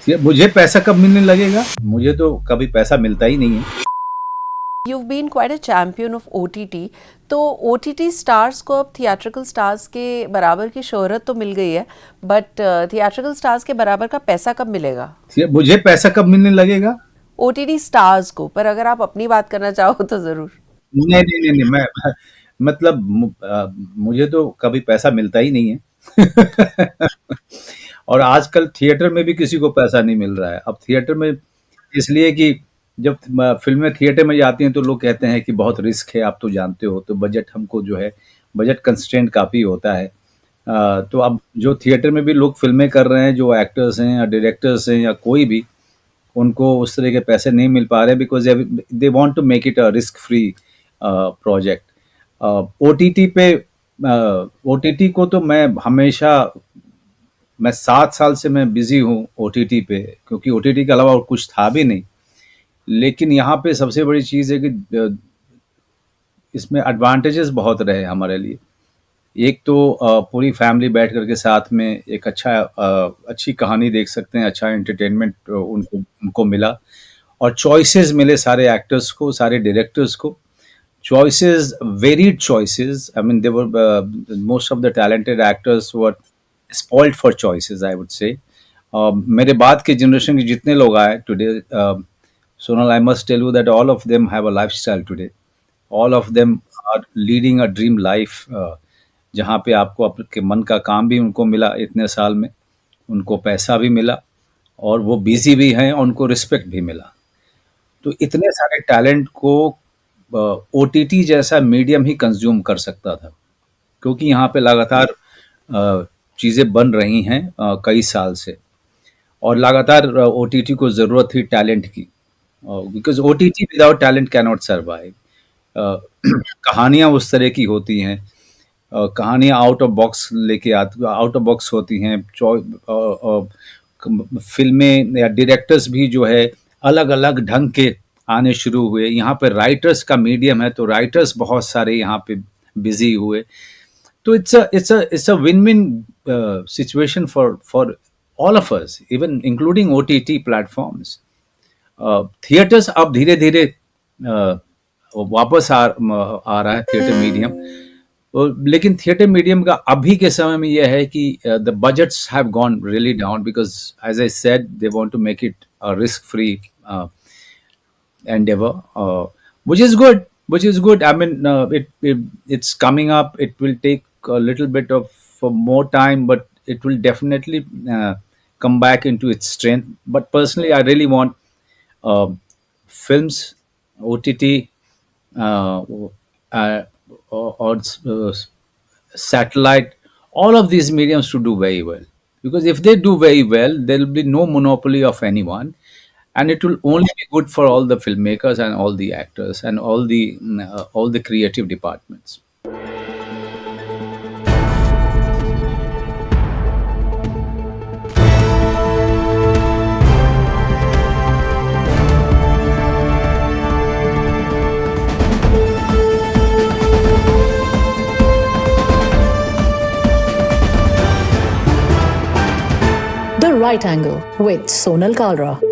ये मुझे पैसा कब मिलने लगेगा? मुझे तो कभी पैसा मिलता ही नहीं है। You've been quite a champion of OTT. तो OTT स्टार्स को अब थिएट्रिकल स्टार्स के बराबर की शोहरत तो मिल गई है, बट थिएट्रिकल स्टार्स के बराबर का पैसा कब मिलेगा? ये मुझे पैसा कब मिलने लगेगा? OTT स्टार्स को, पर अगर आप अपनी बात करना चाहो तो ज़रूर। नहीं, नहीं, नहीं, नहीं, मैं मतलब मुझे तो कभी पैसा मिलता ही नहीं है। और आजकल थिएटर में भी किसी को पैसा नहीं मिल रहा है। अब थिएटर में इसलिए कि जब फ़िल्में थिएटर में जाती हैं तो लोग कहते हैं कि बहुत रिस्क है, आप तो जानते हो, तो बजट हमको जो है बजट कंस्ट्रेंट काफ़ी होता है। तो अब जो थिएटर में भी लोग फ़िल्में कर रहे हैं, जो एक्टर्स हैं या डायरेक्टर्स हैं या कोई भी, उनको उस तरह के पैसे नहीं मिल पा रहे because they want to make it a risk free project. OTT पे ओटीटी को तो मैं 7 साल से मैं बिज़ी हूँ ओटीटी पे, क्योंकि ओटीटी के अलावा और कुछ था भी नहीं। लेकिन यहाँ पे सबसे बड़ी चीज़ है कि इसमें एडवांटेजेस बहुत रहे हमारे लिए। एक तो पूरी फैमिली बैठ कर के साथ में एक अच्छी कहानी देख सकते हैं, अच्छा एंटरटेनमेंट उनको उनको मिला और चॉइसेस मिले सारे एक्टर्स को, सारे डायरेक्टर्स को। Choices, varied choices. I mean, they were most of the talented actors were spoiled for choices, I would say. मेरे बाद के जनरेशन के जितने लोग आए today, Sonal, I must tell you that all of them have a lifestyle today. All of them are leading a dream life. जहाँ पे आपको आपके मन का काम भी उनको मिला इतने साल में, उनको पैसा भी मिला और वो बिजी भी हैं और उनको रिस्पेक्ट भी मिला। तो इतने सारे टैलेंट को ओटीटी जैसा मीडियम ही कंज्यूम कर सकता था, क्योंकि यहाँ पे लगातार चीज़ें बन रही हैं कई साल से और लगातार ओटीटी को ज़रूरत थी टैलेंट की, because OTT without talent can not survive. कहानियाँ उस तरह की होती हैं, कहानियाँ आउट ऑफ बॉक्स होती हैं। फिल्में या डायरेक्टर्स भी जो है अलग अलग ढंग के आने शुरू हुए। यहाँ पे राइटर्स का मीडियम है तो राइटर्स बहुत सारे यहाँ पे बिजी हुए। तो it's a win win situation for all of us, even including OTT platforms. Theatres अब धीरे धीरे वापस आ रहा है थिएटर मीडियम। लेकिन थिएटर मीडियम का अभी के समय में यह है कि the budgets have gone really down because as I said they want to make it a risk free endeavor, which is good. I mean, it's coming up. It will take a little bit of more time, but it will definitely come back into its strength. But personally, I really want uh, films, OTT, uh, or satellite, all of these mediums to do very well. Because if they do very well, there will be no monopoly of anyone, and it will only be good for all the filmmakers and all the actors and all the creative departments. The Right Angle with Sonal Kalra.